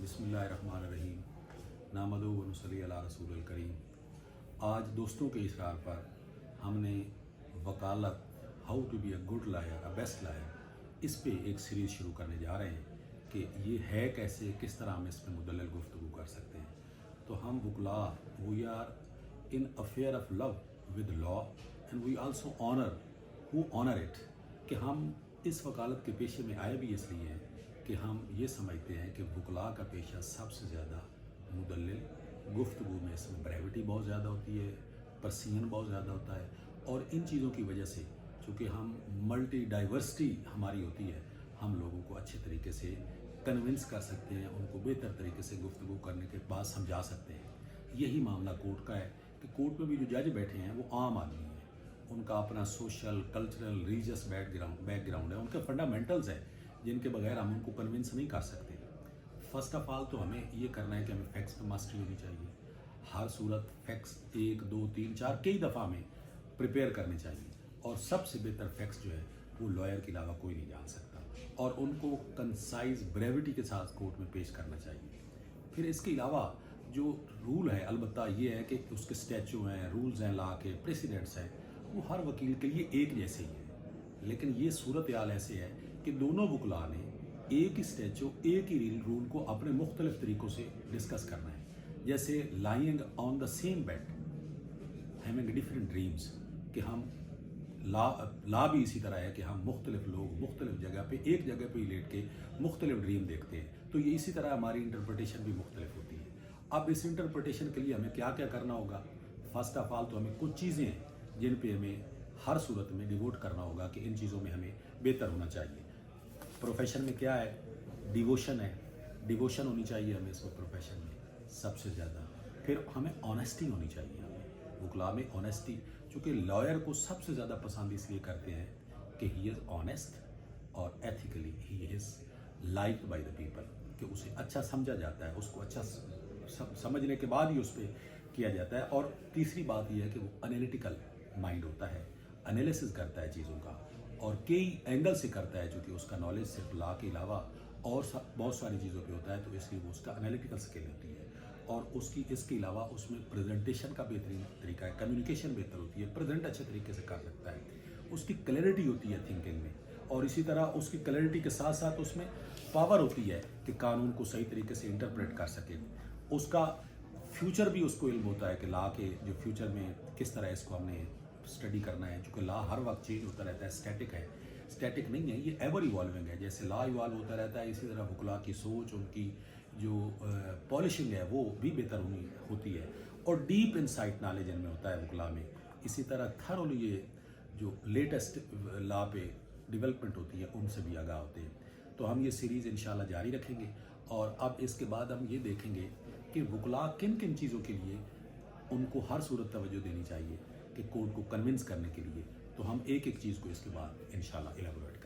बिस्मिल्लाहिर्रहमानिर्रहीम नामदो व नुसल्ली अला रसूलिल करीम। आज दोस्तों के इसरार पर हमने वकालत how to be a good lawyer a best lawyer इस पे एक सीरीज़ शुरू करने जा रहे हैं कि ये है कैसे, किस तरह हम इस पर मुदल्लल गुफ्तगू कर सकते हैं। तो हम वकला we are in affair of love with law and we also honour who honour it, कि हम इस वकालत के पेशे में आए भी इसलिए हैं कि हम ये समझते हैं कि वकला का पेशा सबसे ज़्यादा मुदल्लिल, गुफ्तगू में इसमें ब्रेविटी बहुत ज़्यादा होती है, परसीन बहुत ज़्यादा होता है, और इन चीज़ों की वजह से चूँकि हम मल्टी डाइवर्सिटी हमारी होती है, हम लोगों को अच्छे तरीके से कन्विंस कर सकते हैं, उनको बेहतर तरीके से गुफ्तगू करने के बाद समझा सकते हैं। यही मामला कोर्ट का है कि कोर्ट में भी जो जज बैठे हैं वो आम आदमी हैं, उनका अपना सोशल, कल्चरल, रिलीजियस बैकग्राउंड है, उनके फंडामेंटल्स हैं जिनके बगैर हम उनको कन्विंस नहीं कर सकते। फर्स्ट ऑफ ऑल तो हमें ये करना है कि हमें फैक्ट्स पर मास्टरी होनी चाहिए। हर सूरत फैक्ट्स 1, 2, 3, 4 कई दफ़ा हमें प्रिपेयर करने चाहिए, और सबसे बेहतर फैक्ट्स जो है वो लॉयर के अलावा कोई नहीं जान सकता, और उनको कंसाइज ब्रेविटी के साथ कोर्ट में पेश करना चाहिए। फिर इसके अलावा जो रूल है, अलबत्ता ये है कि उसके स्टैचू हैं, रूल्स हैं, लॉ के प्रेसिडेंट्स हैं, वो हर वकील के लिए एक जैसे ही है। लेकिन ये सूरत हाल ऐसे है कि दोनों वकला ने एक ही स्टैचू, एक ही रूल को अपने मुख्तलिफ तरीक़ों से डिस्कस करना है। जैसे lying on the same bed having different dreams, कि हम ला भी इसी तरह है कि हम मुख्तलिफ लोग मुख्तलिफ जगह पे एक जगह पे ही लेट के मुख्तलिफ ड्रीम देखते हैं, तो ये इसी तरह हमारी इंटरप्रटेशन भी मुख्तलिफ होती है। अब इस इंटरप्रटेशन के लिए हमें क्या क्या करना होगा? फर्स्ट ऑफ ऑल तो हमें कुछ चीज़ें हैं जिन पे हमें हर सूरत में डिवोट करना होगा कि इन चीज़ों में हमें बेहतर होना चाहिए। प्रोफेशन में क्या है? डिवोशन है, डिवोशन होनी चाहिए हमें इस प्रोफेशन में सबसे ज़्यादा। फिर हमें ऑनेस्टी होनी चाहिए, हमें वकला में ऑनेस्टी, चूँकि लॉयर को सबसे ज़्यादा पसंद इसलिए करते हैं कि ही इज़ ऑनेस्ट और ethically he is liked by the people, कि उसे अच्छा समझा जाता है, उसको अच्छा समझने के बाद ही उस पर किया जाता है। और तीसरी बात यह है कि वो एनालिटिकल माइंड होता है, एनालिसिस करता है चीज़ों का, और कई एंगल से करता है, चूँकि उसका नॉलेज सिर्फ लॉ के अलावा और बहुत सारी चीज़ों पे होता है, तो इसलिए वो उसका एनालिटिकल स्किल होती है। और उसकी इसके अलावा उसमें प्रेजेंटेशन का बेहतरीन तरीका है, कम्युनिकेशन बेहतर होती है, प्रेजेंट अच्छे तरीके से कर सकता है, उसकी क्लैरिटी होती है थिंकिंग में, और इसी तरह उसकी क्लैरिटी के साथ साथ उसमें पावर होती है कि कानून को सही तरीके से इंटरप्रेट कर सके। उसका फ्यूचर भी उसको इल्म होता है कि लॉ के जो फ्यूचर में किस तरह इसको हमने स्टडी करना है, क्योंकि लॉ हर वक्त चेंज होता रहता है, स्टैटिक है, स्टैटिक नहीं है, ये एवर इवॉल्विंग है। जैसे लॉ इवॉल्व होता रहता है, इसी तरह वकला की सोच, उनकी जो पॉलिशिंग है वो भी बेहतर होती है, और डीप इंसाइट नॉलेज इनमें होता है वकला में। इसी तरह थरोली ये जो लेटेस्ट लॉ पे डेवलपमेंट होती है उनसे भी आगाह होते हैं। तो हम ये सीरीज़ इंशाल्लाह जारी रखेंगे, और अब इसके बाद हम ये देखेंगे कि वकला किन किन चीज़ों के लिए उनको हर सूरत तवज्जो देनी चाहिए कि कोर्ट को कन्विंस करने के लिए। तो हम एक एक चीज़ को इसके बाद इंशाल्लाह इलाबोरेट करेंगे।